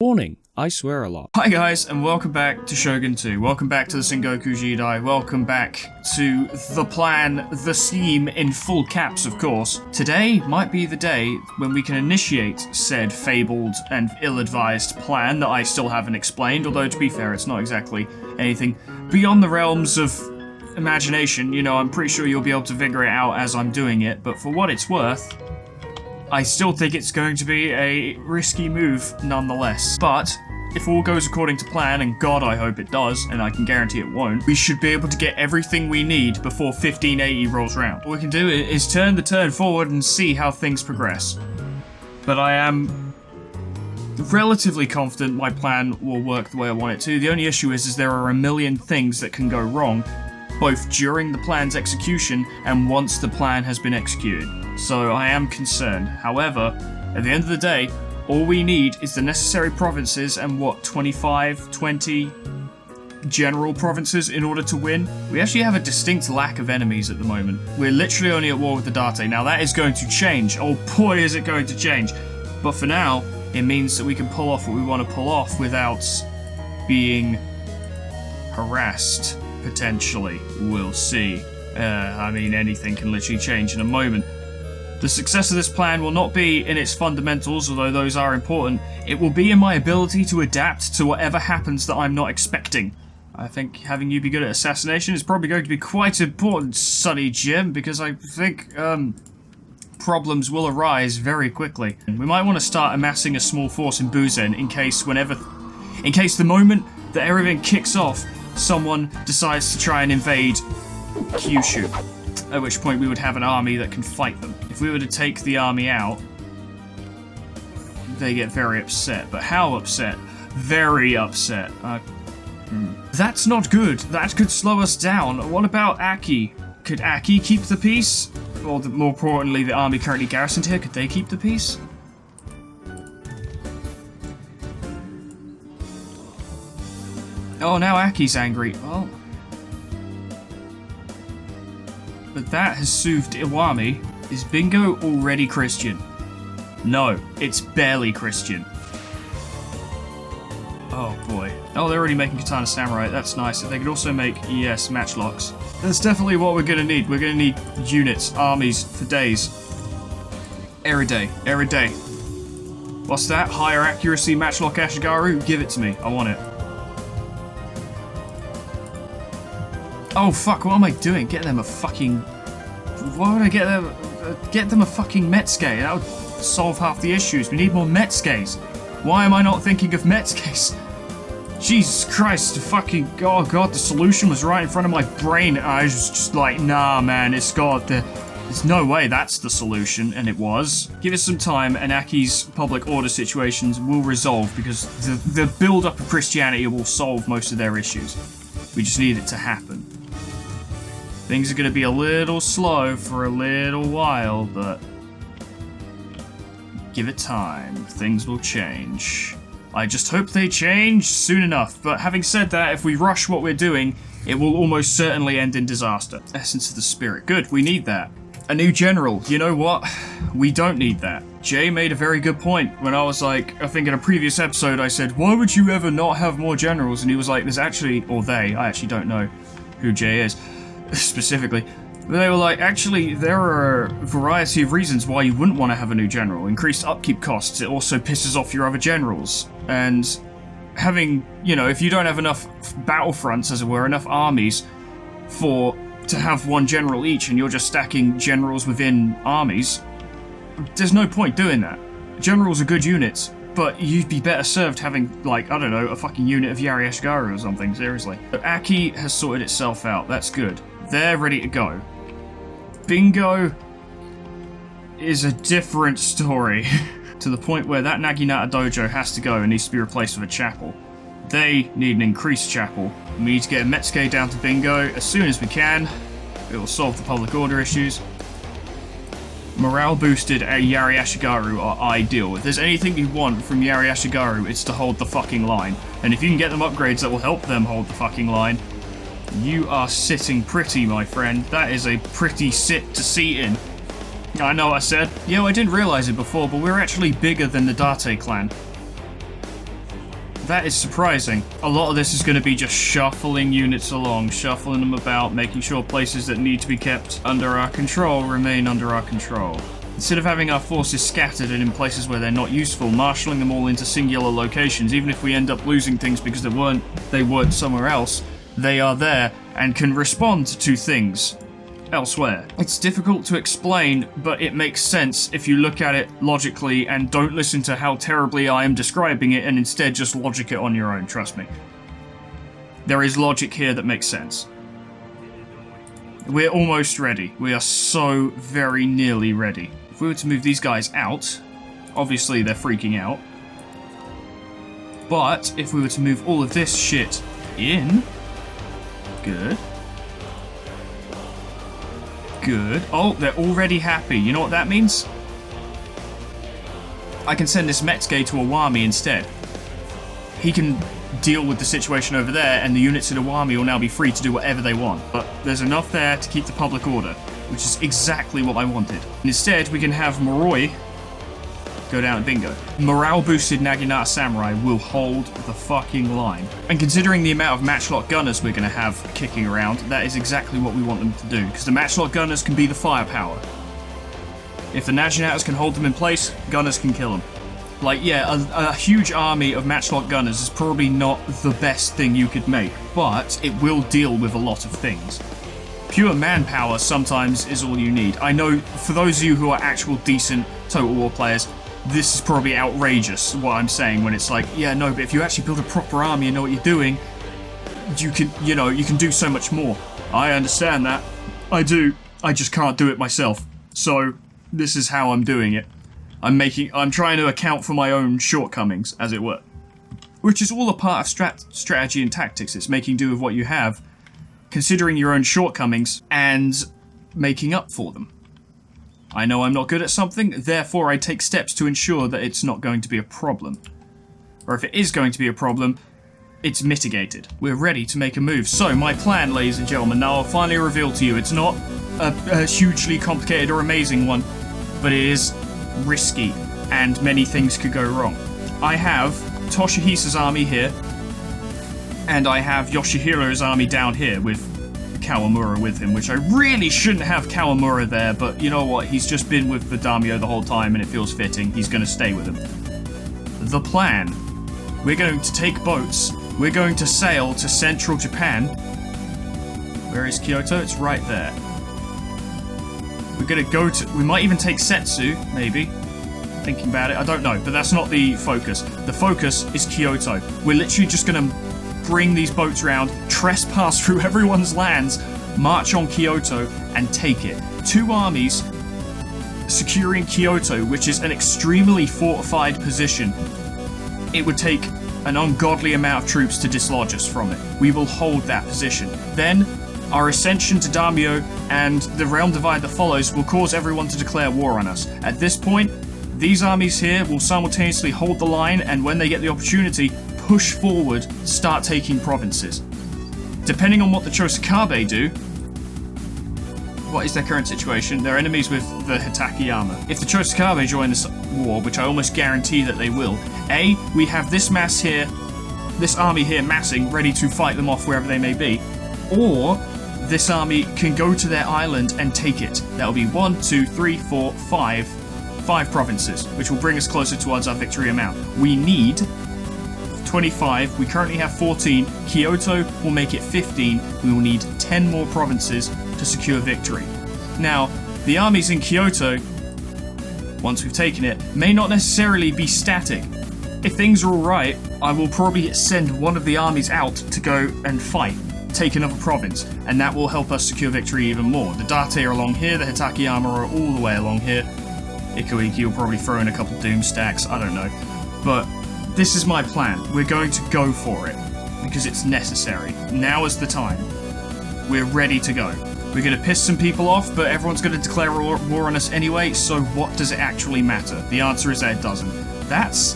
Warning, I swear a lot. Hi guys, and welcome back to Shogun 2. Welcome back to the Sengoku Jidai. Welcome back to the plan, the scheme, in full caps of course. Today might be the day when we can initiate said fabled and ill-advised plan that I still haven't explained, although to be fair, it's not exactly anything beyond the realms of imagination. You know, I'm pretty sure you'll be able to figure it out as I'm doing it, but for what it's worth, I still think it's going to be a risky move nonetheless. But if all goes according to plan, and God I hope it does, and I can guarantee it won't, we should be able to get everything we need before 1580 rolls around. What we can do is turn the turn forward and see how things progress. But I am relatively confident my plan will work the way I want it to. The only issue is there are a million things that can go wrong, both during the plan's execution and once the plan has been executed. So I am concerned. However, at the end of the day, all we need is the necessary provinces and what, 20 general provinces in order to win? We actually have a distinct lack of enemies at the moment. We're literally only at war with the Date. Now that is going to change. Oh boy, is it going to change. But for now, it means that we can pull off what we want to pull off without being harassed, potentially. We'll see. I mean, anything can literally change in a moment. The success of this plan will not be in its fundamentals, although those are important. It will be in my ability to adapt to whatever happens that I'm not expecting. I think having you be good at assassination is probably going to be quite important, Sonny Jim, because I think, problems will arise very quickly. We might want to start amassing a small force in Buzen in case the moment that everything kicks off, someone decides to try and invade Kyushu. At which point we would have an army that can fight them. If we were to take the army out, they get very upset. But how upset? Very upset. That's not good. That could slow us down. What about Aki? Could Aki keep the peace? Or more importantly, the army currently garrisoned here, could they keep the peace? Oh, now Aki's angry. Well, but that has soothed Iwami. Is Bingo already Christian? No, it's barely Christian. Oh boy. Oh, they're already making Katana Samurai. That's nice. They could also make, yes, matchlocks. That's definitely what we're gonna need. We're gonna need units, armies, for days. Every day. Every day. What's that? Higher accuracy matchlock Ashigaru? Give it to me. I want it. Oh fuck, what am I doing? Get them a fucking... Why would I get them... Get them a fucking Metsuke. That would solve half the issues. We need more Metsukes. Why am I not thinking of Metsukes? Jesus Christ, fucking... Oh god, the solution was right in front of my brain. I was just like, nah man, it's got the... There's no way that's the solution, and it was. Give us some time, and Aki's public order situations will resolve, because the build-up of Christianity will solve most of their issues. We just need it to happen. Things are going to be a little slow for a little while, but give it time. Things will change. I just hope they change soon enough. But having said that, if we rush what we're doing, it will almost certainly end in disaster. Essence of the spirit. Good, we need that. A new general. You know what? We don't need that. Jay made a very good point when I was like, I think in a previous episode I said, why would you ever not have more generals? And he was like, there's actually, or they, I actually don't know who Jay is specifically. But they were like, actually, there are a variety of reasons why you wouldn't want to have a new general. Increased upkeep costs, it also pisses off your other generals. And having, you know, if you don't have enough battlefronts, as it were, enough armies to have one general each, and you're just stacking generals within armies, there's no point doing that. Generals are good units, but you'd be better served having, like, I don't know, a fucking unit of Yari Ashigaru or something, seriously. But Aki has sorted itself out, that's good. They're ready to go. Bingo is a different story. To the point where that Naginata dojo has to go and needs to be replaced with a chapel. They need an increased chapel. We need to get a Metsuke down to Bingo as soon as we can. It will solve the public order issues. Morale boosted Yari Ashigaru are ideal. If there's anything you want from Yari Ashigaru, it's to hold the fucking line. And if you can get them upgrades that will help them hold the fucking line, you are sitting pretty, my friend. That is a pretty sit to seat in. I know I said. Yo, I didn't realize it before, but we're actually bigger than the Date clan. That is surprising. A lot of this is going to be just shuffling units along, shuffling them about, making sure places that need to be kept under our control remain under our control. Instead of having our forces scattered and in places where they're not useful, marshalling them all into singular locations, even if we end up losing things because they weren't somewhere else, they are there and can respond to things elsewhere. It's difficult to explain, but it makes sense if you look at it logically and don't listen to how terribly I am describing it and instead just logic it on your own, trust me. There is logic here that makes sense. We're almost ready. We are so very nearly ready. If we were to move these guys out, obviously they're freaking out. But if we were to move all of this shit in, good. Good. Oh, they're already happy. You know what that means? I can send this Metsuge to Iwami instead. He can deal with the situation over there, and the units in Iwami will now be free to do whatever they want. But there's enough there to keep the public order, which is exactly what I wanted. Instead, we can have Moroi go down at bingo. Morale-boosted Naginata Samurai will hold the fucking line. And considering the amount of matchlock gunners we're going to have kicking around, that is exactly what we want them to do, because the matchlock gunners can be the firepower. If the Naginatas can hold them in place, gunners can kill them. Like, yeah, a huge army of matchlock gunners is probably not the best thing you could make, but it will deal with a lot of things. Pure manpower sometimes is all you need. I know, for those of you who are actual decent Total War players, this is probably outrageous, what I'm saying, when it's like, yeah, no, but if you actually build a proper army and know what you're doing, you can do so much more. I understand that. I do. I just can't do it myself. So, this is how I'm doing it. I'm trying to account for my own shortcomings, as it were. Which is all a part of strategy and tactics. It's making do with what you have, considering your own shortcomings, and making up for them. I know I'm not good at something, therefore I take steps to ensure that it's not going to be a problem. Or if it is going to be a problem, it's mitigated. We're ready to make a move. So, my plan, ladies and gentlemen, now I'll finally reveal to you. It's not a hugely complicated or amazing one, but it is risky, and many things could go wrong. I have Toshihisa's army here, and I have Yoshihiro's army down here with Kawamura with him, which I really shouldn't have Kawamura there, but you know what, he's just been with the daimyo the whole time and it feels fitting. He's going to stay with him. The plan. We're going to take boats. We're going to sail to central Japan. Where is Kyoto? It's right there. We're going to go to... We might even take Setsu, maybe. Thinking about it, I don't know, but that's not the focus. The focus is Kyoto. We're literally just going to bring these boats around, trespass through everyone's lands, march on Kyoto, and take it. Two armies securing Kyoto, which is an extremely fortified position. It would take an ungodly amount of troops to dislodge us from it. We will hold that position. Then, our ascension to daimyo and the realm divide that follows will cause everyone to declare war on us. At this point, these armies here will simultaneously hold the line, and when they get the opportunity, push forward, start taking provinces. Depending on what the Chosakabe do, what is their current situation? They're enemies with the Hitakiyama. If the Chosakabe join this war, which I almost guarantee that they will, A, we have this mass here, this army here massing, ready to fight them off wherever they may be, or this army can go to their island and take it. That'll be 1, 2, 3, 4, 5 provinces, which will bring us closer towards our victory amount. We need 25, we currently have 14, Kyoto will make it 15, we will need 10 more provinces to secure victory. Now, the armies in Kyoto, once we've taken it, may not necessarily be static. If things are alright, I will probably send one of the armies out to go and fight, take another province, and that will help us secure victory even more. The Date are along here, the Hitakiyama are all the way along here. Ikko-Ikki will probably throw in a couple doom stacks, I don't know. But this is my plan. We're going to go for it, because it's necessary. Now is the time. We're ready to go. We're going to piss some people off, but everyone's going to declare war on us anyway, so what does it actually matter? The answer is that it doesn't. That's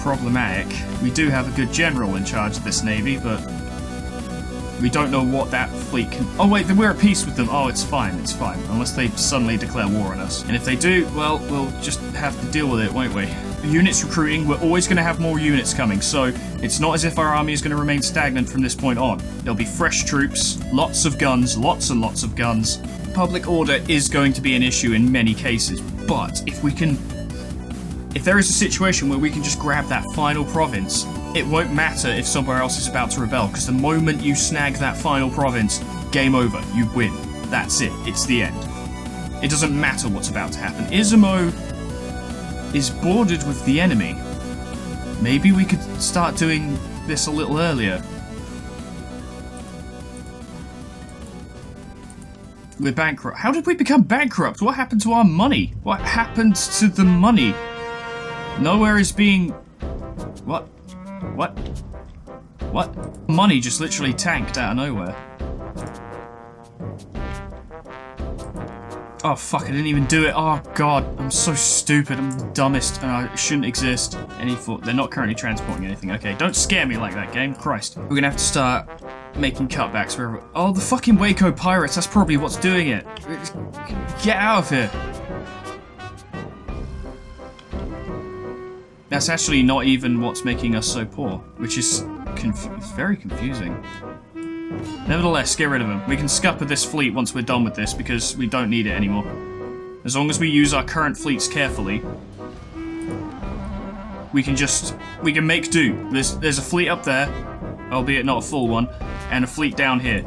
problematic. We do have a good general in charge of this navy, but we don't know what that fleet can... Oh wait, then we're at peace with them. Oh, it's fine, it's fine. Unless they suddenly declare war on us. And if they do, well, we'll just have to deal with it, won't we? units recruiting, we're always going to have more units coming, so it's not as if our army is going to remain stagnant from this point on. There'll be fresh troops, lots of guns, lots and lots of guns. Public order is going to be an issue in many cases, but if there is a situation where we can just grab that final province, it won't matter if somewhere else is about to rebel, because the moment you snag that final province, game over, you win. That's it, it's the end. It doesn't matter what's about to happen. Izumo is bordered with the enemy. Maybe we could start doing this a little earlier. We're bankrupt. How did we become bankrupt? What happened to our money? What happened to the money? Nowhere is being... What? What? What? Money just literally tanked out of nowhere. Oh fuck, I didn't even do it. Oh god, I'm so stupid. I'm the dumbest and I shouldn't exist. They're not currently transporting anything. Okay, don't scare me like that, game. Christ. We're gonna have to start making cutbacks wherever... Oh, the fucking Waco pirates, that's probably what's doing it. Get out of here. That's actually not even what's making us so poor, which is very confusing. Nevertheless, get rid of them. We can scupper this fleet once we're done with this because we don't need it anymore. As long as we use our current fleets carefully, we can make do. There's a fleet up there, albeit not a full one, and a fleet down here,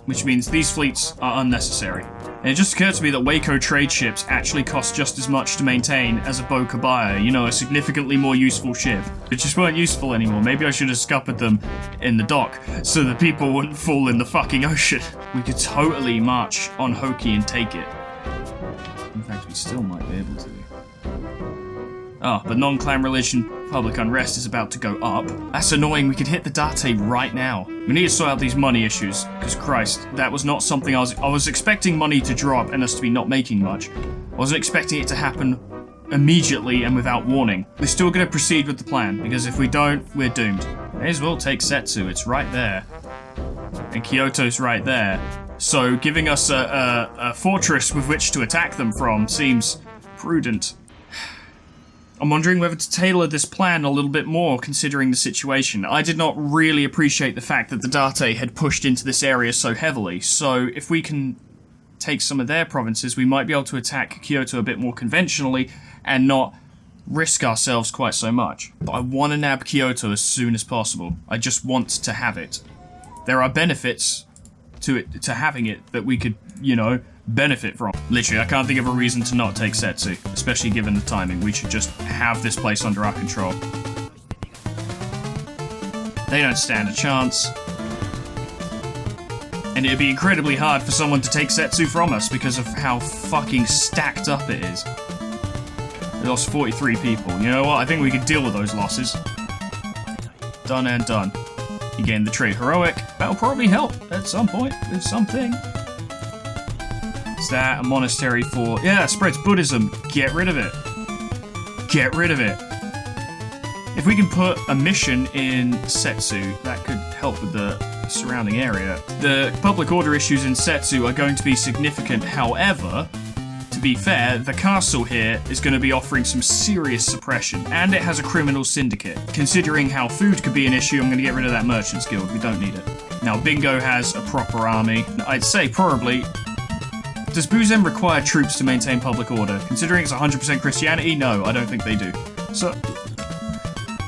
which means these fleets are unnecessary. And it just occurred to me that Waco trade ships actually cost just as much to maintain as a Bo-Kabaya, you know, a significantly more useful ship. They just weren't useful anymore. Maybe I should have scuppered them in the dock so that people wouldn't fall in the fucking ocean. We could totally march on Hoki and take it. In fact, we still might be able to. Oh, but non-clan religion public unrest is about to go up. That's annoying, we could hit the Date right now. We need to sort out these money issues, because Christ, that was not something I was expecting money to drop and us to be not making much. I wasn't expecting it to happen immediately and without warning. We're still going to proceed with the plan, because if we don't, we're doomed. May as well take Setsu, it's right there. And Kyoto's right there. So giving us a fortress with which to attack them from seems prudent. I'm wondering whether to tailor this plan a little bit more, considering the situation. I did not really appreciate the fact that the Date had pushed into this area so heavily, so if we can take some of their provinces, we might be able to attack Kyoto a bit more conventionally and not risk ourselves quite so much. But I want to nab Kyoto as soon as possible. I just want to have it. There are benefits to having it that we could, you know, benefit from. Literally, I can't think of a reason to not take Setsu, especially given the timing. We should just have this place under our control. They don't stand a chance. And it'd be incredibly hard for someone to take Setsu from us because of how fucking stacked up it is. We lost 43 people. You know what? I think we could deal with those losses. Done and done. You gain the trait Heroic. That'll probably help at some point with something. Is that a monastery for... Yeah, that spreads Buddhism. Get rid of it. Get rid of it. If we can put a mission in Setsu, that could help with the surrounding area. The public order issues in Setsu are going to be significant. However, to be fair, the castle here is going to be offering some serious suppression, and it has a criminal syndicate. Considering how food could be an issue, I'm going to get rid of that Merchants Guild. We don't need it. Now, Bingo has a proper army. I'd say probably... Does Buzen require troops to maintain public order? Considering it's 100% Christianity, no, I don't think they do. So...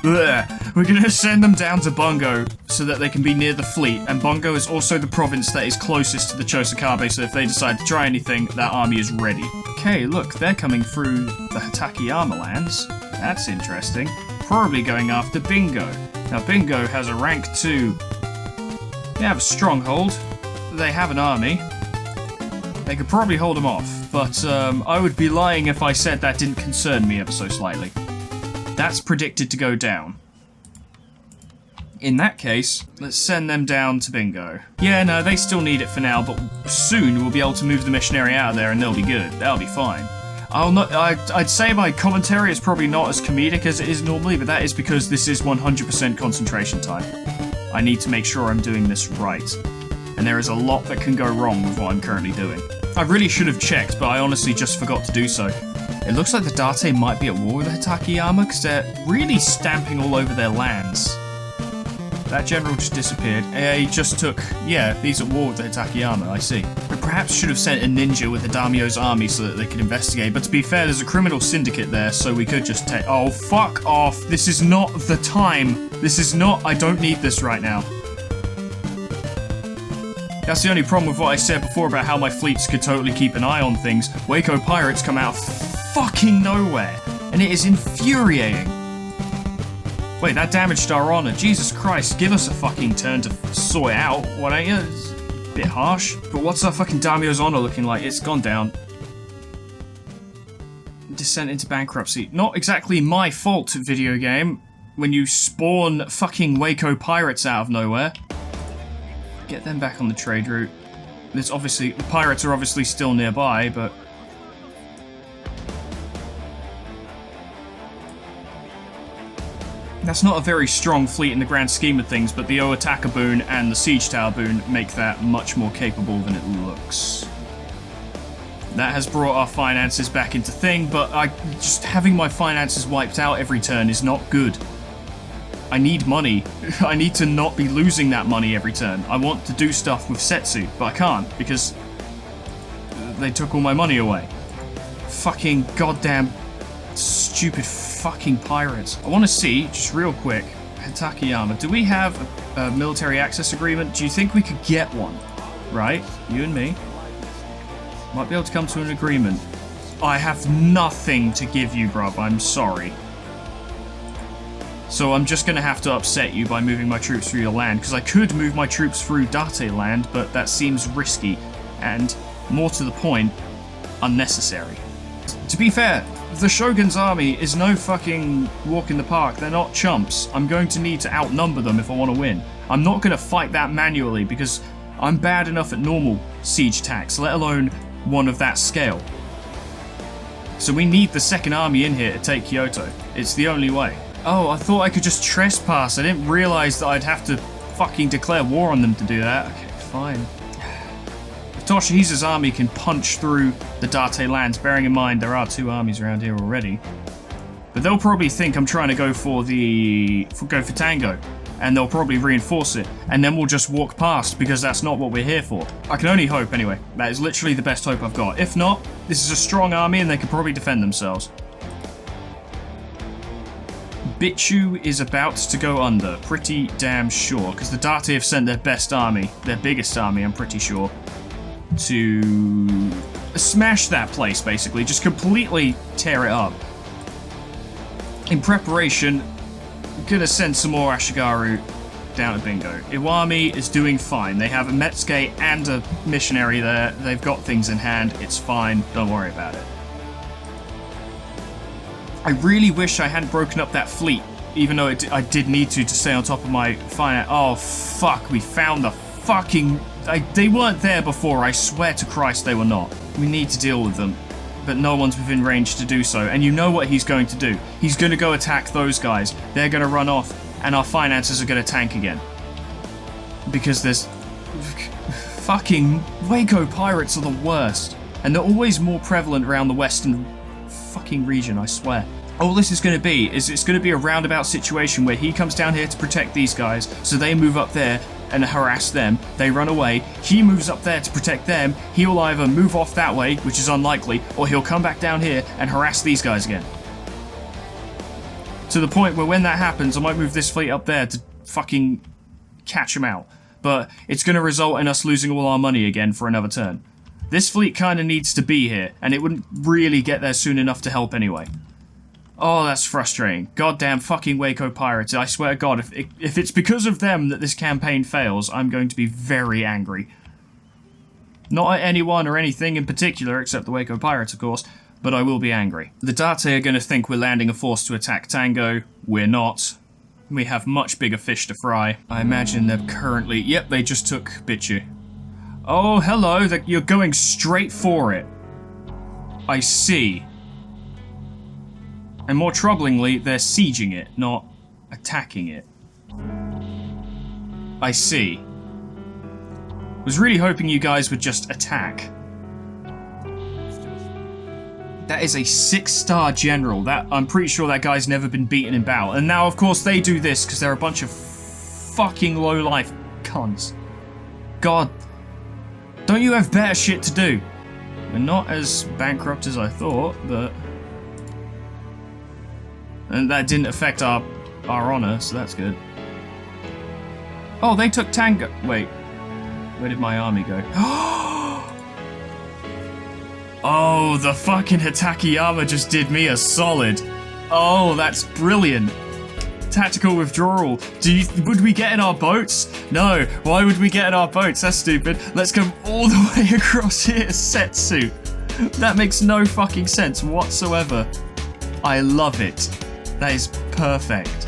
We're gonna send them down to Bungo so that they can be near the fleet, and Bungo is also the province that is closest to the Chosakabe, so if they decide to try anything, that army is ready. Okay, look, they're coming through the Hatakeyama lands. That's interesting. Probably going after Bingo. Now, Bingo has a rank 2. They have a stronghold. They have an army. They could probably hold them off, but I would be lying if I said that didn't concern me ever so slightly. That's predicted to go down. In that case, let's send them down to Bingo. Yeah, no, they still need it for now, but soon we'll be able to move the missionary out of there and they'll be good. That'll be fine. I'd say my commentary is probably not as comedic as it is normally, but that is because this is 100% concentration time. I need to make sure I'm doing this right. And there is a lot that can go wrong with what I'm currently doing. I really should have checked, but I honestly just forgot to do so. It looks like the Date might be at war with the Hatakeyama because they're really stamping all over their lands. That general just disappeared. He just took... Yeah, he's at war with the Hatakeyama, I see. We perhaps should have sent a ninja with the daimyo's army so that they could investigate, but to be fair, there's a criminal syndicate there, so we could just take... Oh, fuck off! This is not the time! This is not... I don't need this right now. That's the only problem with what I said before about how my fleets could totally keep an eye on things. Waco pirates come out of fucking nowhere, and it is infuriating. Wait, that damaged our honor. Jesus Christ, give us a fucking turn to sort it out, why don't you? It's a bit harsh. But what's our fucking daimyo's honor looking like? It's gone down. Descent into bankruptcy. Not exactly my fault, video game, when you spawn fucking Waco pirates out of nowhere. Get them back on the trade route. There's obviously... The pirates are obviously still nearby, but... That's not a very strong fleet in the grand scheme of things, but the O-Attacker boon and the Siege Tower boon make that much more capable than it looks. That has brought our finances back into thing, but just having my finances wiped out every turn is not good. I need money. I need to not be losing that money every turn. I want to do stuff with Setsu, but I can't, because they took all my money away. Fucking goddamn stupid fucking pirates. I want to see, just real quick, Hatakeyama, do we have a military access agreement? Do you think we could get one? Right? You and me. Might be able to come to an agreement. I have nothing to give you, bruv. I'm sorry. So I'm just going to have to upset you by moving my troops through your land, because I could move my troops through Date land, but that seems risky, and, more to the point, unnecessary. To be fair, the Shogun's army is no fucking walk in the park. They're not chumps. I'm going to need to outnumber them if I want to win. I'm not going to fight that manually, because I'm bad enough at normal siege attacks, let alone one of that scale. So we need the second army in here to take Kyoto. It's the only way. Oh, I thought I could just trespass. I didn't realize that I'd have to fucking declare war on them to do that. Okay, fine. If Toshihisa's army can punch through the Date lands, bearing in mind there are two armies around here already, but they'll probably think I'm trying to go for Tango, and they'll probably reinforce it, and then we'll just walk past, because that's not what we're here for. I can only hope, anyway. That is literally the best hope I've got. If not, this is a strong army, and they can probably defend themselves. Bitchu is about to go under, pretty damn sure, because the Date have sent their best army, their biggest army, I'm pretty sure, to smash that place, basically, just completely tear it up. In preparation, I'm gonna send some more Ashikaga down to Bingo. Iwami is doing fine. They have a Metsuke and a missionary there. They've got things in hand. It's fine. Don't worry about it. I really wish I hadn't broken up that fleet, even though I did need to stay on top of my finance. Oh, fuck. We found the fucking... they weren't there before. I swear to Christ they were not. We need to deal with them, but no one's within range to do so. And you know what he's going to do. He's going to go attack those guys. They're going to run off, and our finances are going to tank again. Because there's... fucking Waco pirates are the worst. And they're always more prevalent around the western fucking region, I swear. All this is going to be is it's going to be a roundabout situation where he comes down here to protect these guys, so they move up there and harass them. They run away. He moves up there to protect them. He'll either move off that way, which is unlikely, or he'll come back down here and harass these guys again. To the point where when that happens, I might move this fleet up there to fucking catch him out. But it's going to result in us losing all our money again for another turn. This fleet kind of needs to be here, and it wouldn't really get there soon enough to help anyway. Oh, that's frustrating. Goddamn fucking Waco pirates. I swear to God, if it's because of them that this campaign fails, I'm going to be very angry. Not at anyone or anything in particular, except the Waco pirates, of course, but I will be angry. The Date are going to think we're landing a force to attack Tango. We're not. We have much bigger fish to fry. I imagine they're currently... Yep, they just took Bitchu. Oh, hello. You're going straight for it. I see. And more troublingly, they're sieging it, not attacking it. I see. Was really hoping you guys would just attack. That is a 6-star general. That I'm pretty sure that guy's never been beaten in battle. And now, of course, they do this because they're a bunch of fucking low-life cunts. God, don't you have better shit to do? We're not as bankrupt as I thought, but... And that didn't affect our honor, so that's good. Oh, they took Tango. Wait, where did my army go? Oh, the fucking Hatakeyama just did me a solid. Oh, that's brilliant. Tactical withdrawal. Would we get in our boats? No. Why would we get in our boats? That's stupid. Let's come all the way across here, Setsu. That makes no fucking sense whatsoever. I love it. That is perfect.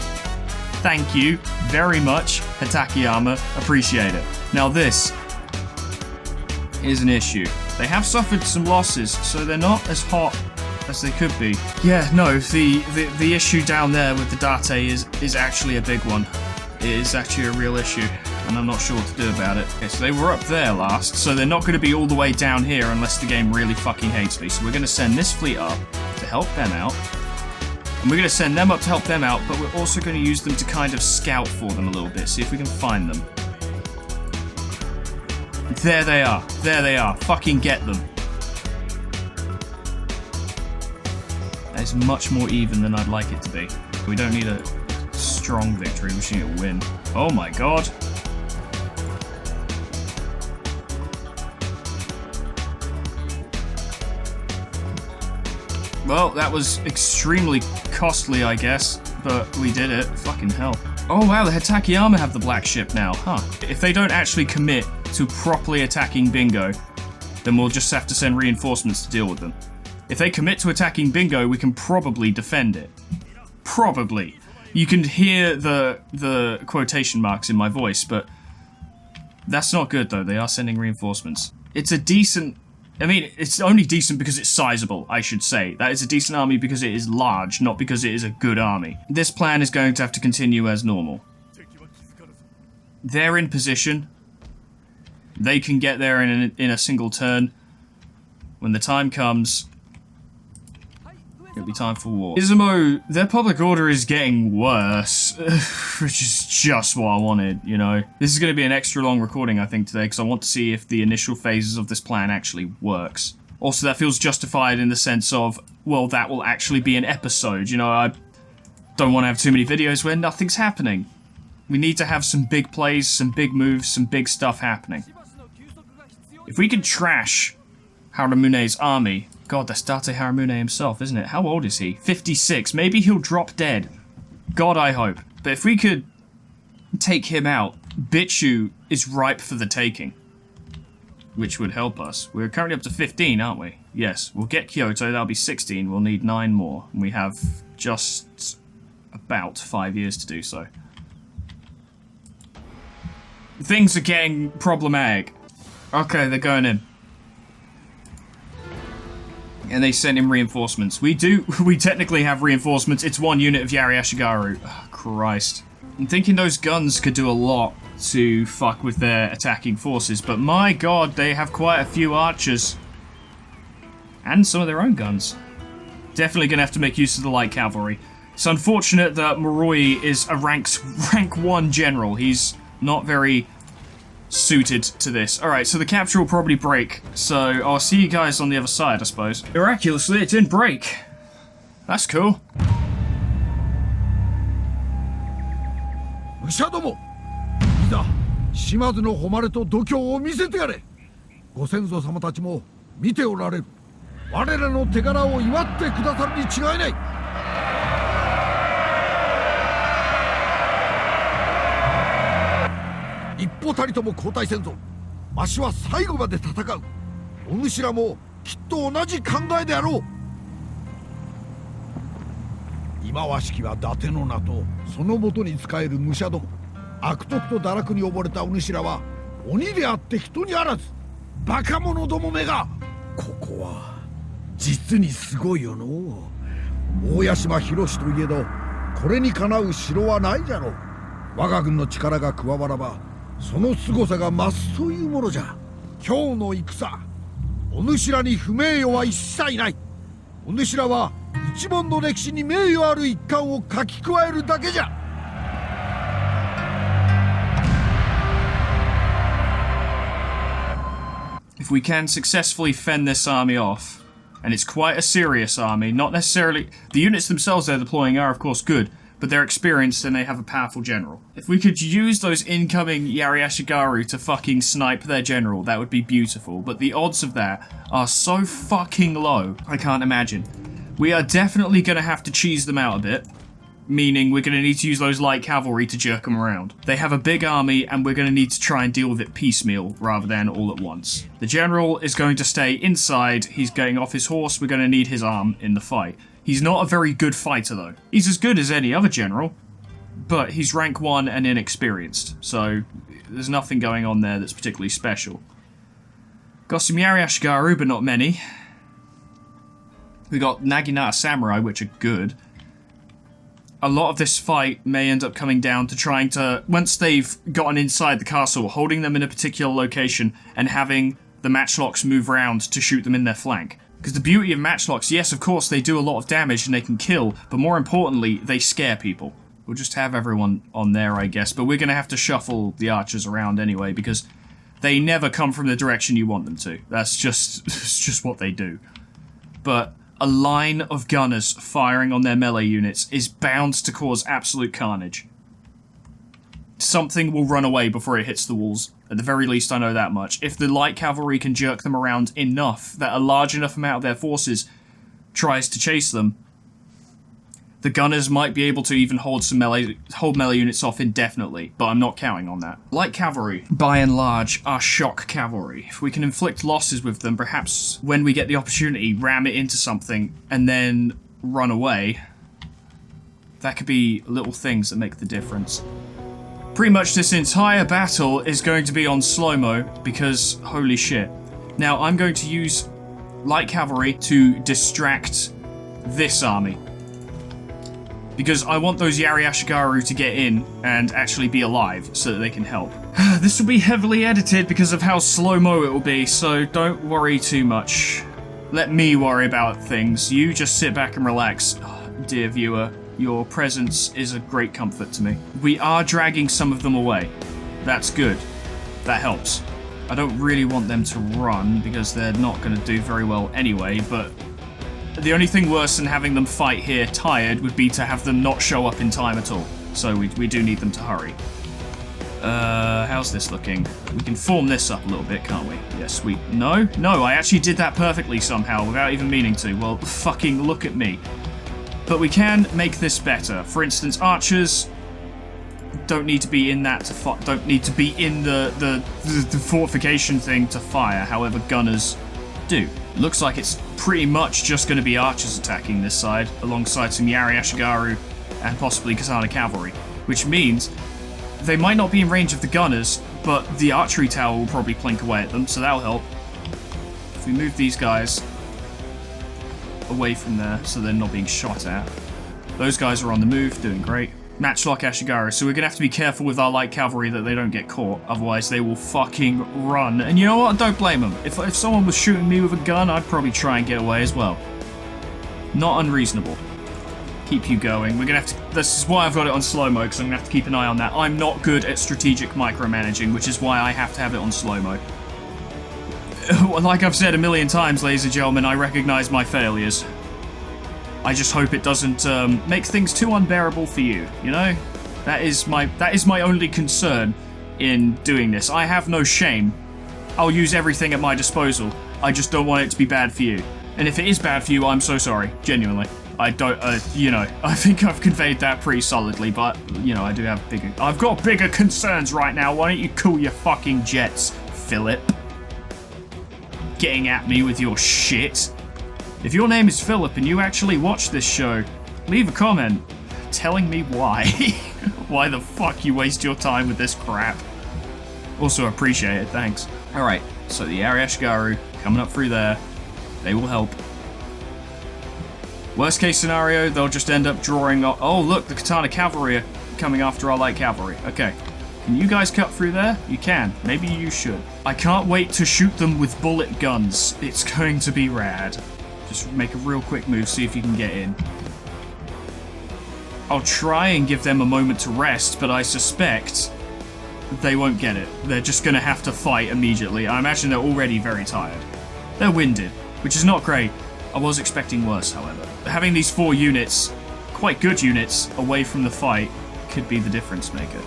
Thank you very much, Hatakeyama. Appreciate it. Now this is an issue. They have suffered some losses, so they're not as hot as they could be. Yeah, no, the issue down there with the Date is actually a big one. It is actually a real issue, and I'm not sure what to do about it. Okay, so they were up there last, so they're not going to be all the way down here unless the game really fucking hates me. So we're going to send this fleet up to help them out. And we're going to send them up to help them out, but we're also going to use them to kind of scout for them a little bit, see if we can find them. There they are. There they are. Fucking get them. That is much more even than I'd like it to be. We don't need a strong victory, we just need a win. Oh my god. Well, that was extremely costly, I guess, but we did it. Fucking hell. Oh wow, the Hatakeyama have the black ship now, huh? If they don't actually commit to properly attacking Bingo, then we'll just have to send reinforcements to deal with them. If they commit to attacking Bingo, we can probably defend it. Probably. You can hear the quotation marks in my voice, but that's not good though. They are sending reinforcements. It's a decent... I mean, it's only decent because it's sizable, I should say. That is a decent army because it is large, not because it is a good army. This plan is going to have to continue as normal. They're in position. They can get there in a single turn. When the time comes, it'll be time for war. Izumo, their public order is getting worse, which is just what I wanted, you know. This is going to be an extra long recording, I think, today, because I want to see if the initial phases of this plan actually works. Also, that feels justified in the sense of, well, that will actually be an episode, you know. I don't want to have too many videos where nothing's happening. We need to have some big plays, some big moves, some big stuff happening. If we could trash Haramune's army... God, that's Date Haramune himself, isn't it? How old is he? 56. Maybe he'll drop dead. God, I hope. But if we could take him out, Bitchu is ripe for the taking. Which would help us. We're currently up to 15, aren't we? Yes. We'll get Kyoto, that'll be 16. We'll need 9 more. And we have just about 5 years to do so. Things are getting problematic. Okay, they're going in. And they sent in reinforcements. We technically have reinforcements. It's 1 unit of Yari Ashigaru. Oh, Christ. I'm thinking those guns could do a lot to fuck with their attacking forces, but my god, they have quite a few archers. And some of their own guns. Definitely gonna have to make use of the light cavalry. It's unfortunate that Moroi is a rank 1 general. He's not very suited to this. Alright, so the capture will probably break, so I'll see you guys on the other side, I suppose. Miraculously, it didn't break. That's cool. 武者ども、いざ島津の誉れと度胸を見せてやれ。ご先祖様たちも見ておられる。我らの手柄を祝ってくださるに違いない。一歩たりとも後退せんぞ。わしは最後まで戦う。お主らもきっと同じ考えであろう。今わしきは伊達の名とそのもとに仕える武者ども、悪徳と堕落に溺れたお主らは鬼であって人にあらず。バカ者どもめが。ここは実にすごいよの。大屋島広しといえど、これにかなう城はないじゃろう。我が軍の力が加わらばその凄さが増すというものじゃ。今日の戦、お主らに不名誉は一切ない。お主らは一門の歴史に名誉ある一巻を書き加えるだけじゃ。If we can successfully fend this army off, and it's quite a serious army, not necessarily... The units themselves they're deploying are, of course, good, but they're experienced and they have a powerful general. If we could use those incoming Yari Ashigaru to fucking snipe their general, that would be beautiful, but the odds of that are so fucking low, I can't imagine. We are definitely going to have to cheese them out a bit, meaning we're going to need to use those light cavalry to jerk them around. They have a big army, and we're going to need to try and deal with it piecemeal rather than all at once. The general is going to stay inside. He's getting off his horse. We're going to need his arm in the fight. He's not a very good fighter, though. He's as good as any other general, but he's rank 1 and inexperienced, so there's nothing going on there that's particularly special. Got some Yari Ashigaru, but not many. We got Naginata Samurai, which are good. A lot of this fight may end up coming down to trying to, once they've gotten inside the castle, holding them in a particular location and having the matchlocks move around to shoot them in their flank. Because the beauty of matchlocks, yes, of course, they do a lot of damage and they can kill, but more importantly, they scare people. We'll just have everyone on there, I guess, but we're going to have to shuffle the archers around anyway, because they never come from the direction you want them to. That's just, it's just what they do. But a line of gunners firing on their melee units is bound to cause absolute carnage. Something will run away before it hits the walls. At the very least, I know that much. If the light cavalry can jerk them around enough that a large enough amount of their forces tries to chase them, the gunners might be able to even hold melee units off indefinitely, but I'm not counting on that. Light cavalry, by and large, are shock cavalry. If we can inflict losses with them, perhaps when we get the opportunity, ram it into something and then run away, that could be little things that make the difference. Pretty much this entire battle is going to be on slow-mo because, holy shit. Now, I'm going to use light cavalry to distract this army, because I want those Yari Ashigaru to get in and actually be alive so that they can help. This will be heavily edited because of how slow-mo it will be, so don't worry too much. Let me worry about things. You just sit back and relax. Oh, dear viewer, your presence is a great comfort to me. We are dragging some of them away. That's good. That helps. I don't really want them to run because they're not going to do very well anyway, but the only thing worse than having them fight here tired would be to have them not show up in time at all. So we do need them to hurry. How's this looking? We can form this up a little bit, can't we? Yes, No, I actually did that perfectly somehow without even meaning to. Well, fucking look at me. But we can make this better. For instance, archers don't need to be in that to don't need to be in the fortification thing to fire. However, gunners do. Looks like it's pretty much just going to be archers attacking this side, alongside some Yari Ashigaru and possibly Katana cavalry, which means they might not be in range of the gunners, but the archery tower will probably plink away at them, so that'll help. If we move these guys away from there so they're not being shot at. Those guys are on the move, doing great. Matchlock Ashigaru, so we're gonna have to be careful with our light cavalry that they don't get caught, otherwise they will fucking run. And you know what? Don't blame them. If someone was shooting me with a gun, I'd probably try and get away as well. Not unreasonable. Keep you going. We're gonna have to. This is why I've got it on slow-mo, because I'm gonna have to keep an eye on that. I'm not good at strategic micromanaging, which is why I have to have it on slow-mo. Like I've said a million times, ladies and gentlemen, I recognize my failures. I just hope it doesn't make things too unbearable for you, you know? That is my only concern in doing this. I have no shame. I'll use everything at my disposal. I just don't want it to be bad for you. And if it is bad for you, I'm so sorry. Genuinely. I don't, you know, I think I've conveyed that pretty solidly, but, you know, I've got bigger concerns right now. Why don't you cool your fucking jets, Philip? Getting at me with your shit. If your name is Philip and you actually watch this show, leave a comment telling me why. Why the fuck you waste your time with this crap. Also appreciate it, thanks. Alright, so the Yari Ashigaru coming up through there. They will help. Worst case scenario, they'll just end up drawing... Oh, look, the Katana cavalry are coming after our light cavalry. Okay. Can you guys cut through there? You can. Maybe you should. I can't wait to shoot them with bullet guns. It's going to be rad. Just make a real quick move, see if you can get in. I'll try and give them a moment to rest, but I suspect they won't get it. They're just going to have to fight immediately. I imagine they're already very tired. They're winded, which is not great. I was expecting worse, however. Having these 4 units, quite good units, away from the fight could be the difference maker.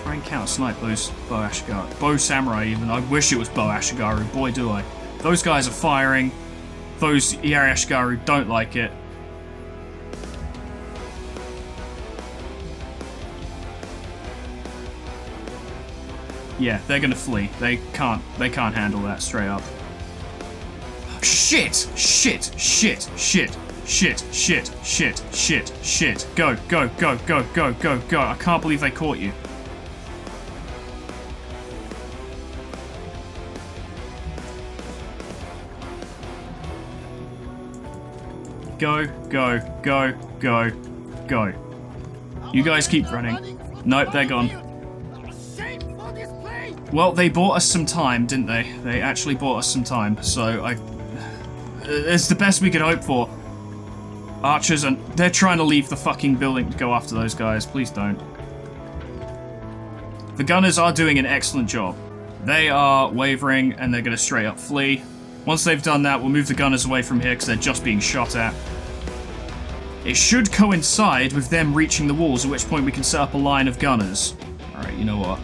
Try and counter-snipe those bow Ashikaga. Bow samurai, even. I wish it was bow Ashikaga. Boy, do I. Those guys are firing. Those Yari Ashikaga don't like it. Yeah, they're gonna flee. They can't handle that straight up. Shit! Shit! Shit! Shit! Shit! Shit! Shit! Shit! Shit! Go! Go! Go! Go! Go! Go! Go! I can't believe they caught you. Go! Go! Go! Go! Go! You guys keep running. Nope, they're gone. Well, they bought us some time, didn't they? They actually bought us some time, so it's the best we could hope for. Archers, and they're trying to leave the fucking building to go after those guys. Please don't. The gunners are doing an excellent job. They are wavering, and they're going to straight up flee. Once they've done that, we'll move the gunners away from here, because they're just being shot at. It should coincide with them reaching the walls, at which point we can set up a line of gunners. Alright, you know what?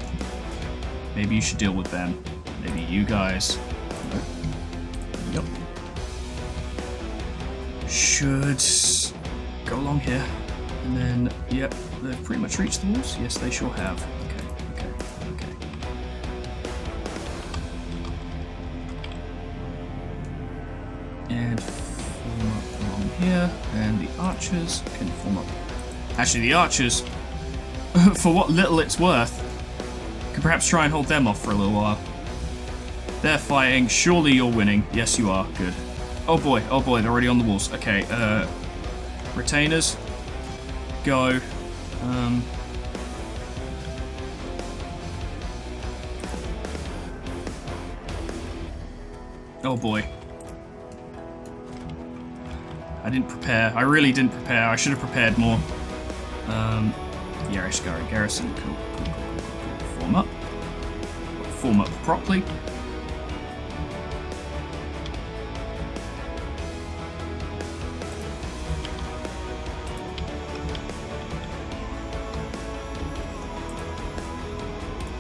Maybe you should deal with them. Maybe you guys. Yep. Should go along here. And then, yep, they've pretty much reached the walls. Yes, they sure have. Okay. And form up along here. And the archers can form up. Actually, the archers, for what little it's worth, could perhaps try and hold them off for a little while. They're fighting. Surely you're winning. Yes, you are. Good. Oh boy, they're already on the walls. Okay, retainers. Go. Oh boy. I didn't prepare. I really didn't prepare. I should have prepared more. Yeah, Ashikaga garrison. Cool. Form up. Form up properly.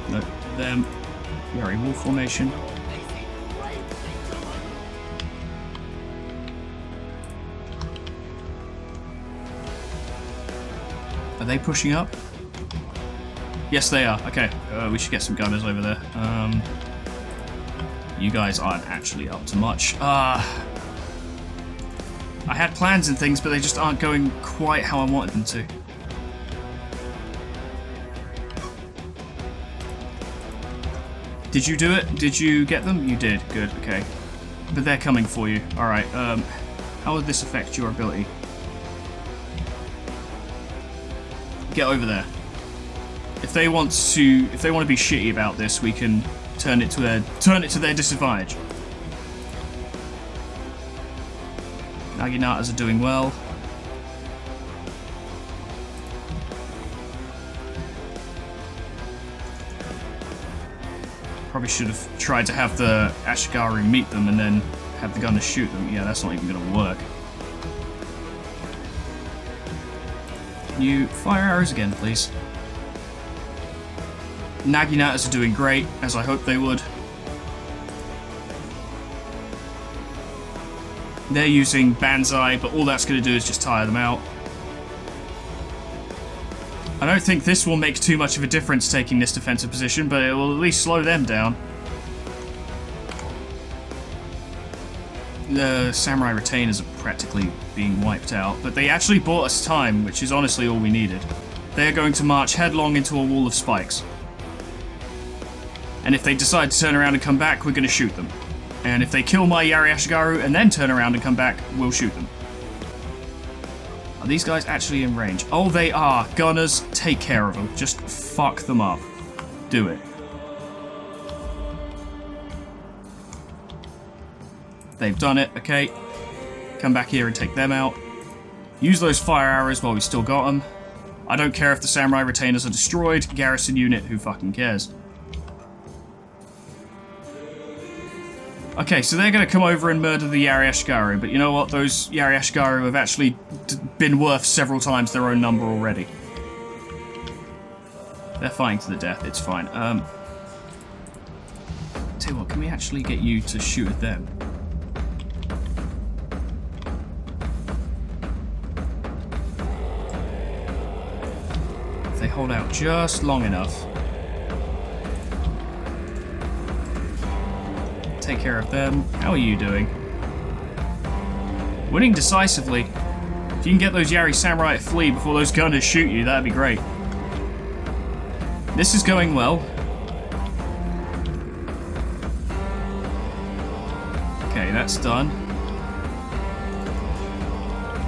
No, them. Yari wall formation. Are they pushing up? Yes, they are. Okay, we should get some gunners over there. You guys aren't actually up to much. I had plans and things, but they just aren't going quite how I wanted them to. Did you do it? Did you get them? You did. Good, okay. But they're coming for you. Alright, how would this affect your ability? Get over there. If they want to be shitty about this, we can turn it to their disadvantage. Naginatas are doing well. Probably should have tried to have the Ashikaga meet them and then have the gunners shoot them. Yeah, that's not even going to work. Can you fire arrows again, please? Naginatas are doing great, as I hoped they would. They're using Banzai, but all that's going to do is just tire them out. I don't think this will make too much of a difference taking this defensive position, but it will at least slow them down. The samurai retainers are practically being wiped out, but they actually bought us time, which is honestly all we needed. They are going to march headlong into a wall of spikes. And if they decide to turn around and come back, we're going to shoot them. And if they kill my Yari Ashikaga and then turn around and come back, we'll shoot them. Are these guys actually in range? Oh, they are. Gunners, take care of them. Just fuck them up. Do it. They've done it. Okay. Come back here and take them out. Use those fire arrows while we still got them. I don't care if the samurai retainers are destroyed. Garrison unit, who fucking cares? Okay, so they're going to come over and murder the Yari Ashikaga, but you know what? Those Yari Ashikaga have actually been worth several times their own number already. They're fighting to the death, it's fine. Tell you what, can we actually get you to shoot at them? If they hold out just long enough. Take care of them. How are you doing? Winning decisively. If you can get those Yari samurai to flee before those gunners shoot you, that'd be great. This is going well. Okay, that's done.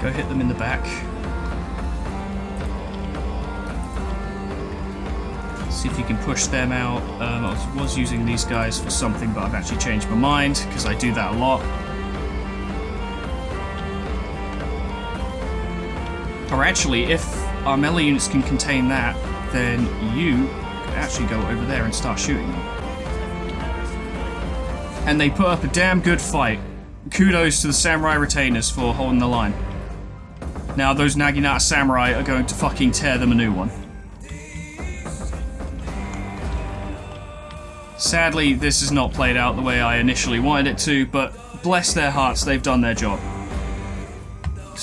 Go hit them in the back. See if you can push them out. I was using these guys for something, but I've actually changed my mind, because I do that a lot. Or actually, if our melee units can contain that, then you can actually go over there and start shooting them. And they put up a damn good fight. Kudos to the samurai retainers for holding the line. Now those Naginata samurai are going to fucking tear them a new one. Sadly, this has not played out the way I initially wanted it to, but bless their hearts, they've done their job.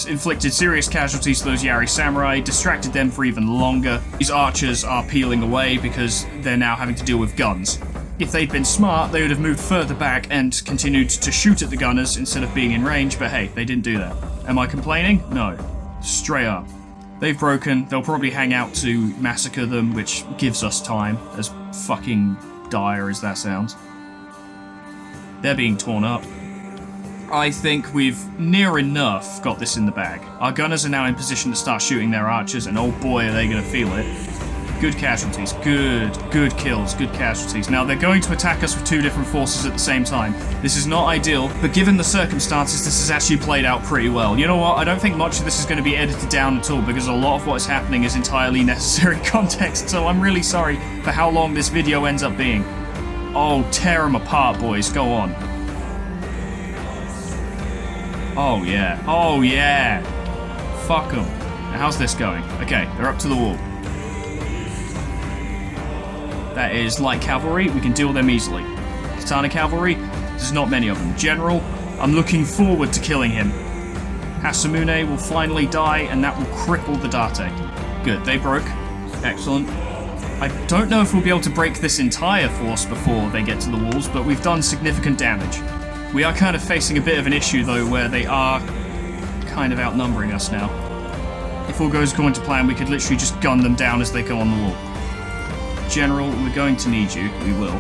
Inflicted serious casualties to those Yari samurai, distracted them for even longer. These archers are peeling away because they're now having to deal with guns. If they'd been smart, they would have moved further back and continued to shoot at the gunners instead of being in range, but hey, they didn't do that. Am I complaining? No. Straight up. They've broken, they'll probably hang out to massacre them, which gives us time, as fucking dire as that sounds. They're being torn up. I think we've near enough got this in the bag. Our gunners are now in position to start shooting their archers, and oh boy are they going to feel it. Good casualties, good kills, good casualties. Now they're going to attack us with two different forces at the same time. This is not ideal, but given the circumstances, this has actually played out pretty well. You know what, I don't think much of this is going to be edited down at all, because a lot of what is happening is entirely necessary context, so I'm really sorry for how long this video ends up being. Oh, tear them apart, boys, go on. Oh yeah, oh yeah. Fuck them. Now how's this going? Okay, they're up to the wall. That is light cavalry, we can deal with them easily. Katana cavalry, there's not many of them. General, I'm looking forward to killing him. Hasamune will finally die, and that will cripple the Date. Good, they broke. Excellent. I don't know if we'll be able to break this entire force before they get to the walls, but we've done significant damage. We are kind of facing a bit of an issue, though, where they are kind of outnumbering us now. If all goes according to plan, we could literally just gun them down as they come on the wall. General, we're going to need you. We will.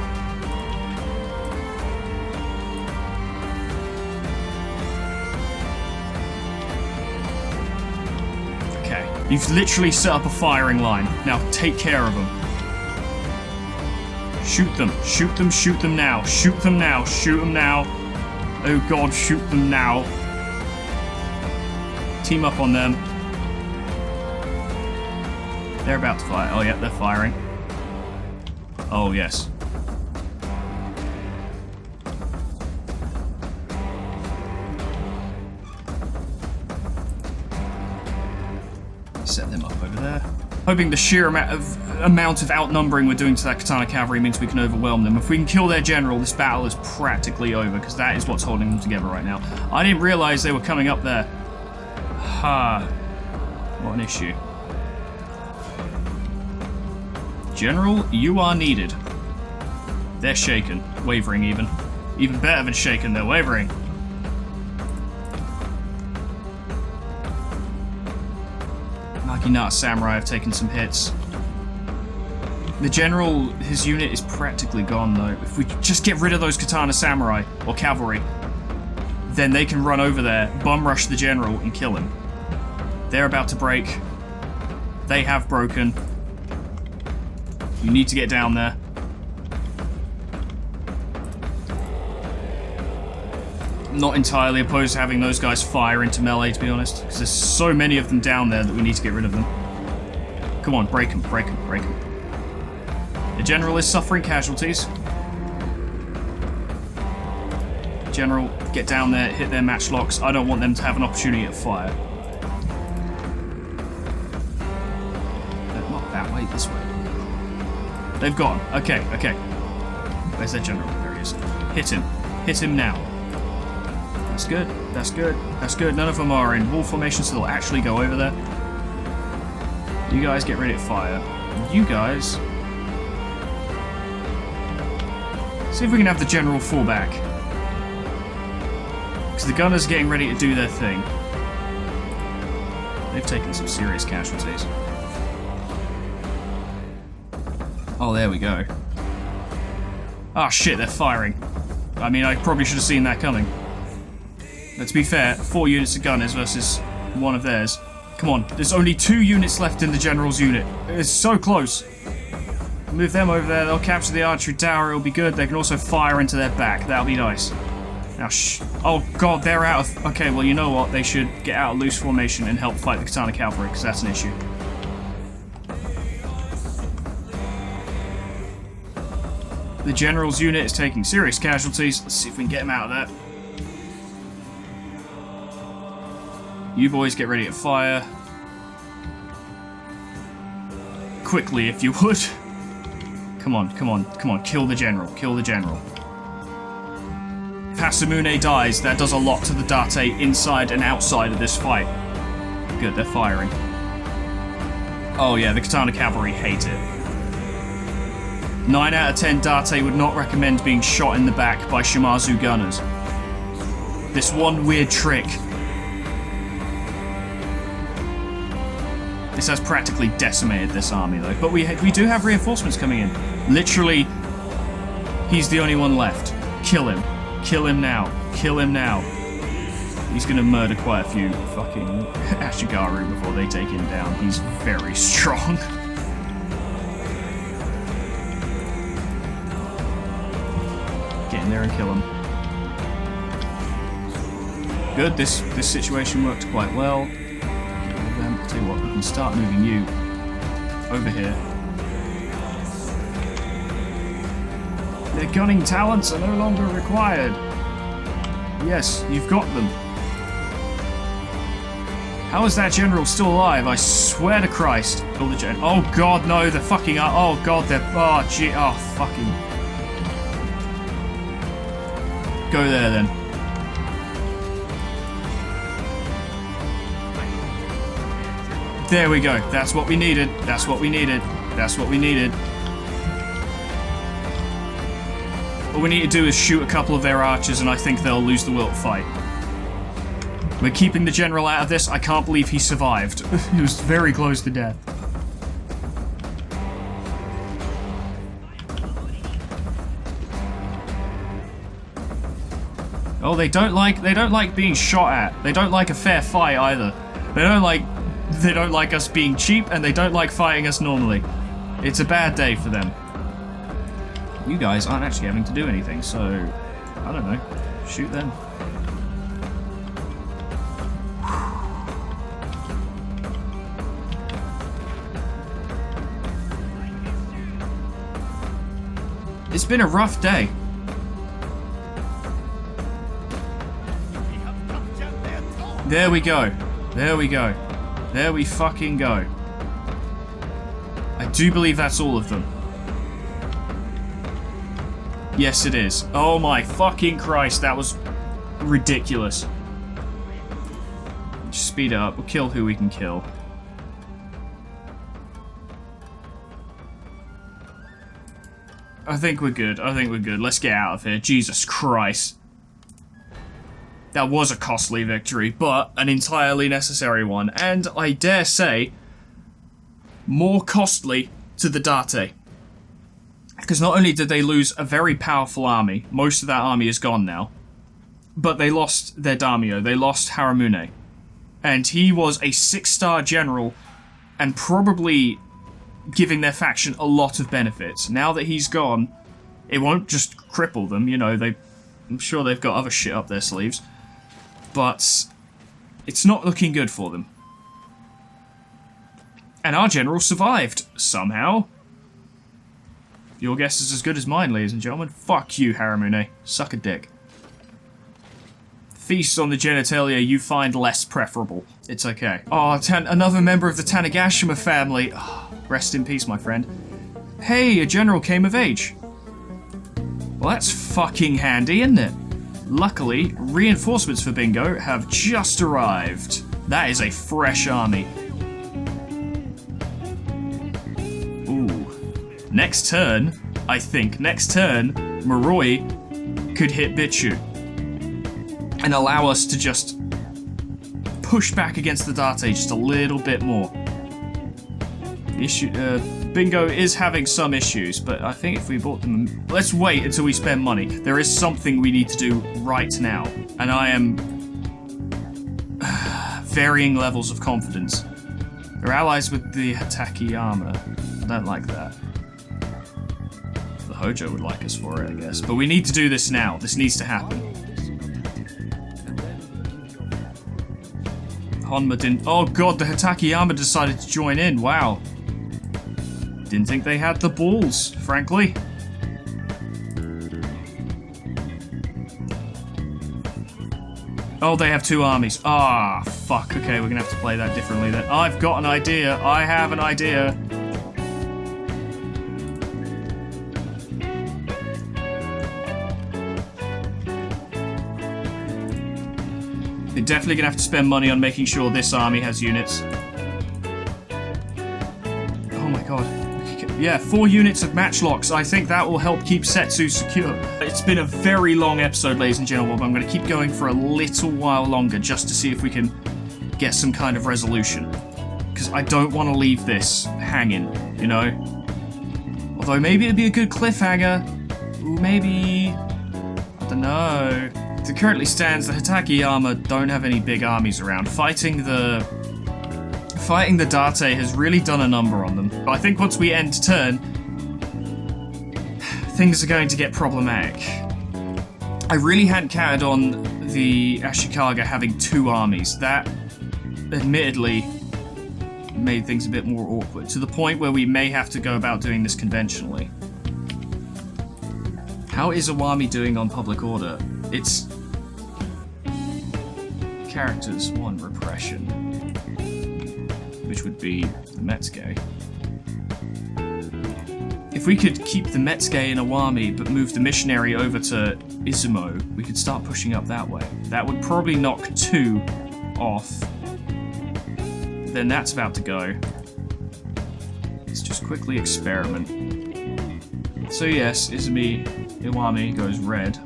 Okay. You've literally set up a firing line. Now take care of them. Shoot them. Shoot them. Shoot them now. Shoot them now. Shoot them now. Oh god, shoot them now. Team up on them. They're about to fire. Oh yeah, they're firing. Oh yes. Set them up over there. Hoping the sheer amount of outnumbering we're doing to that Katana cavalry means we can overwhelm them. If we can kill their general, this battle is practically over, because that is what's holding them together right now. I didn't realize they were coming up there. Ha. What an issue. General, you are needed. They're shaken. Wavering even. Even better than shaken, they're wavering. Naginata Samurai have taken some hits. The general, his unit is practically gone though. If we just get rid of those Katana Samurai, or cavalry, then they can run over there, bum rush the general, and kill him. They're about to break. They have broken. You need to get down there. Not entirely opposed to having those guys fire into melee, to be honest, because there's so many of them down there that we need to get rid of them. Come on, break them, break them, break them. The general is suffering casualties. General, get down there, hit their matchlocks. I don't want them to have an opportunity at fire. Not that way, this way. They've gone. Okay, okay. Where's their general? There he is. Hit him. Hit him now. That's good. That's good. That's good. None of them are in wall formation, so they'll actually go over there. You guys get ready to fire. You guys... see if we can have the general fall back. Because the gunners are getting ready to do their thing. They've taken some serious casualties. Oh, there we go. Ah, shit, they're firing. I mean, I probably should have seen that coming. But to be fair, 4 units of gunners versus 1 of theirs. Come on, there's only 2 units left in the general's unit. It's so close. Move them over there, they'll capture the archery tower, it'll be good. They can also fire into their back, that'll be nice. Now, oh god, they're out of... okay, well, you know what? They should get out of loose formation and help fight the Katana Cavalry, because that's an issue. The general's unit is taking serious casualties. Let's see if we can get him out of that. You boys get ready to fire. Quickly, if you would. Come on, come on, come on. Kill the general. Kill the general. If Hasamune dies, that does a lot to the Date inside and outside of this fight. Good, they're firing. Oh yeah, the Katana Cavalry hate it. 9 out of 10 Date would not recommend being shot in the back by Shimazu gunners. This one weird trick. This has practically decimated this army though, but we do have reinforcements coming in. Literally, he's the only one left. Kill him. Kill him now. Kill him now. He's gonna murder quite a few fucking Ashikaga before they take him down. He's very strong. Get in there and kill him. Good, this situation worked quite well. I'll tell you what, we can start moving you over here. Their gunning talents are no longer required. Yes, you've got them. How is that general still alive? I swear to Christ. Oh god, no, they're fucking... oh god, they're... oh, gee... oh, fucking... go there, then. There we go. That's what we needed. That's what we needed. That's what we needed. All we need to do is shoot a couple of their archers and I think they'll lose the will to fight. We're keeping the general out of this. I can't believe he survived. He was very close to death. Oh, they don't like being shot at. They don't like a fair fight either. They don't like us being cheap, and they don't like fighting us normally. It's a bad day for them. You guys aren't actually having to do anything, so... I don't know. Shoot them. It's been a rough day. There we go. There we go. There we fucking go. I do believe that's all of them. Yes, it is. Oh my fucking Christ, that was ridiculous. Just speed up. We'll kill who we can kill. I think we're good. I think we're good. Let's get out of here. Jesus Christ. That was a costly victory, but an entirely necessary one. And I dare say, more costly to the Date. Because not only did they lose a very powerful army, most of that army is gone now, but they lost their daimyo, they lost Haramune. And he was a 6-star general and probably giving their faction a lot of benefits. Now that he's gone, it won't just cripple them, you know, I'm sure they've got other shit up their sleeves. But it's not looking good for them. And our general survived, somehow. Your guess is as good as mine, ladies and gentlemen. Fuck you, Haramune. Suck a dick. Feast on the genitalia you find less preferable. It's okay. Oh, another member of the Tanegashima family. Oh, rest in peace, my friend. Hey, a general came of age. Well, that's fucking handy, isn't it? Luckily, reinforcements for Bingo have just arrived. That is a fresh army. Next turn, I think, Moroi could hit Bitchu and allow us to just push back against the Date just a little bit more. Bingo is having some issues, but I think if we bought them... Let's wait until we spend money. There is something we need to do right now, and I am... varying levels of confidence. They're allies with the Hatakeyama. I don't like that. Hojo would like us for it, I guess. But we need to do this now. This needs to happen. Honma didn't... Oh god, the Hatakeyama decided to join in. Wow. Didn't think they had the balls, frankly. Oh, they have two armies. Ah, fuck. Okay, we're gonna have to play that differently then. I've got an idea. I have an idea. We're definitely gonna have to spend money on making sure this army has units. Oh my god. Yeah, 4 units of matchlocks. I think that will help keep Setsu secure. It's been a very long episode, ladies and gentlemen, but I'm gonna keep going for a little while longer just to see if we can get some kind of resolution. Because I don't want to leave this hanging, you know? Although maybe it'd be a good cliffhanger. Ooh, maybe... I don't know. As it currently stands, the Hatakeyama don't have any big armies around. Fighting the Date has really done a number on them. But I think once we end turn, things are going to get problematic. I really hadn't counted on the Ashikaga having 2 armies. That, admittedly, made things a bit more awkward, to the point where we may have to go about doing this conventionally. How is Iwami doing on public order? It's... characters 1 repression, which would be the Metsuge. If we could keep the Metsuge in Iwami but move the missionary over to Izumo, we could start pushing up that way. That would probably knock 2 off. Then that's about to go. Let's just quickly experiment. So yes, Iwami goes red.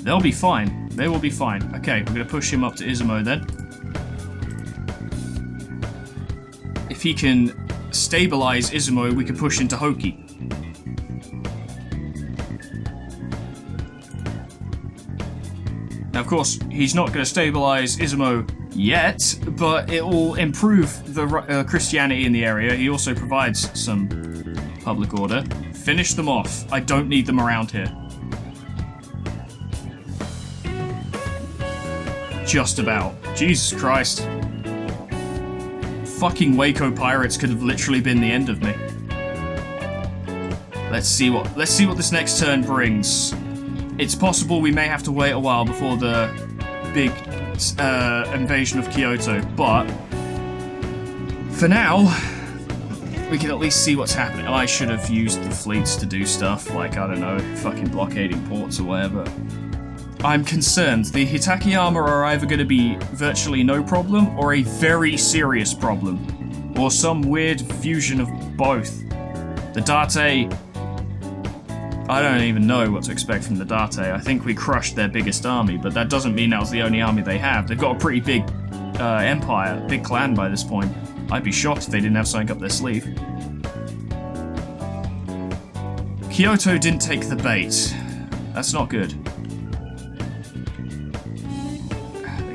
They'll be fine. They will be fine. Okay, we're going to push him up to Izumo then. If he can stabilize Izumo, we can push into Hoki. Now, of course, he's not going to stabilize Izumo yet, but it will improve the Christianity in the area. He also provides some public order. Finish them off. I don't need them around here. Just about. Jesus Christ. Fucking Waco pirates could have literally been the end of me. Let's see what this next turn brings. It's possible we may have to wait a while before the big invasion of Kyoto, but for now, we can at least see what's happening. I should have used the fleets to do stuff like, I don't know, fucking blockading ports or whatever. I'm concerned. The Hatakeyama are either going to be virtually no problem or a very serious problem, or some weird fusion of both. The Date, I don't even know what to expect from the Date. I think we crushed their biggest army, but that doesn't mean that was the only army they have. They've got a pretty big empire, big clan by this point. I'd be shocked if they didn't have something up their sleeve. Kyoto didn't take the bait. That's not good.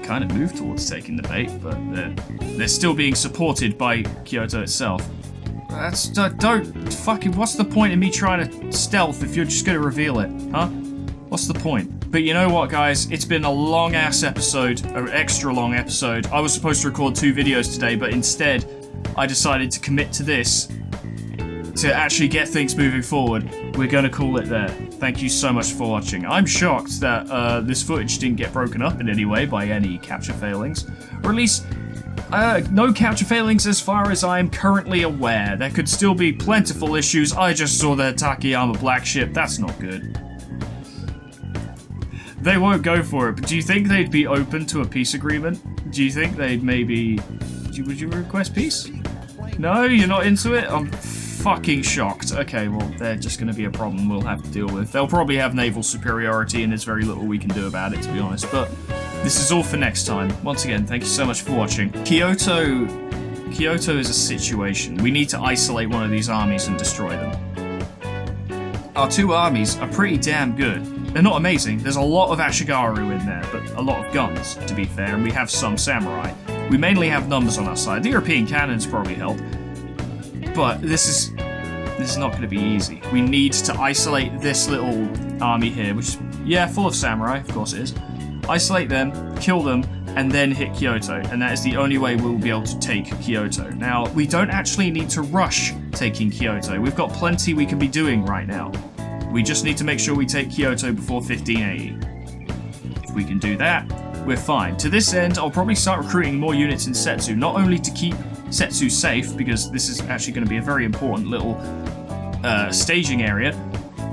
Kind of moved towards taking the bait, but they're still being supported by Kyoto itself. Don't fucking. What's the point in me trying to stealth if you're just going to reveal it, huh? What's the point? But you know what, guys? It's been a long-ass episode, an extra long episode. I was supposed to record 2 videos today, but instead, I decided to commit to this to actually get things moving forward. We're going to call it there. Thank you so much for watching. I'm shocked that this footage didn't get broken up in any way by any capture failings. Or at least, no capture failings as far as I am currently aware. There could still be plentiful issues. I just saw the Takayama black ship. That's not good. They won't go for it, but do you think they'd be open to a peace agreement? Do you think they'd maybe... Would you request peace? No, you're not into it? I'm fucking shocked. Okay, well, they're just going to be a problem we'll have to deal with. They'll probably have naval superiority, and there's very little we can do about it, to be honest. But this is all for next time. Once again, thank you so much for watching. Kyoto is a situation. We need to isolate one of these armies and destroy them. Our 2 armies are pretty damn good. They're not amazing. There's a lot of Ashikaga in there, but a lot of guns, to be fair, and we have some samurai. We mainly have numbers on our side. The European cannons probably help, but this is not going to be easy. We need to isolate this little army here, which is, yeah, full of samurai, of course it is. Isolate them, kill them, and then hit Kyoto, and that is the only way we'll be able to take Kyoto. Now, we don't actually need to rush taking Kyoto. We've got plenty we can be doing right now. We just need to make sure we take Kyoto before 1580. If we can do that, we're fine. To this end, I'll probably start recruiting more units in Setsu, not only to keep Setsu safe, because this is actually going to be a very important little staging area,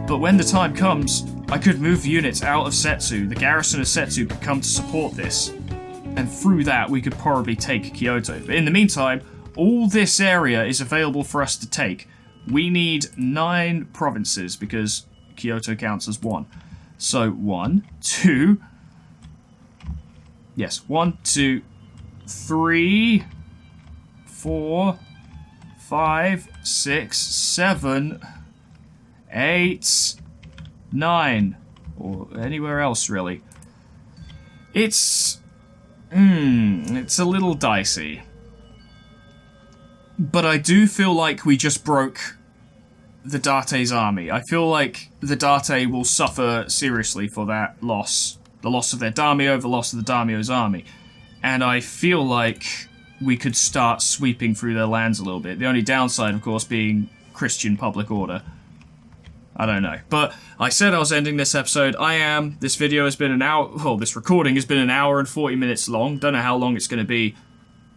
but when the time comes, I could move units out of Setsu. The garrison of Setsu could come to support this, and through that, we could probably take Kyoto. But in the meantime, all this area is available for us to take. We need 9 provinces, because Kyoto counts as 1. So 1, 2... Yes, 1, 2, 3, 4, 5, 6, 7, 8, 9, or anywhere else really. It's a little dicey. But I do feel like we just broke the Date's army. I feel like the Date will suffer seriously for that loss. The loss of their daimyo, the loss of the daimyo's army. And I feel like we could start sweeping through their lands a little bit. The only downside, of course, being Christian public order. I don't know. But I said I was ending this episode. I am. This video has been an hour... Well, this recording has been 1 hour and 40 minutes long. Don't know how long it's going to be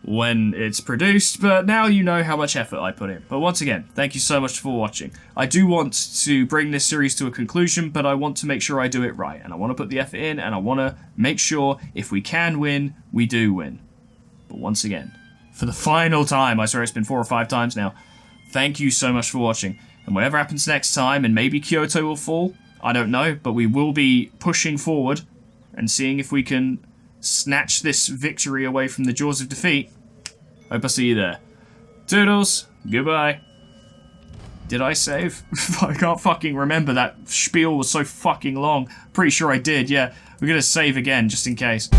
when it's produced, but now you know how much effort I put in. But once again, thank you so much for watching. I do want to bring this series to a conclusion, but I want to make sure I do it right, and I want to put the effort in, and I want to make sure if we can win, we do win. But once again, for the final time, I swear it's been 4 or 5 times now, thank you so much for watching, and whatever happens next time, and maybe Kyoto will fall, I don't know, but we will be pushing forward and seeing if we can snatch this victory away from the jaws of defeat. Hope I see you there. Toodles, goodbye. Did I save? I can't fucking remember. That spiel was so fucking long. Pretty sure I did, yeah. We're gonna save again, just in case.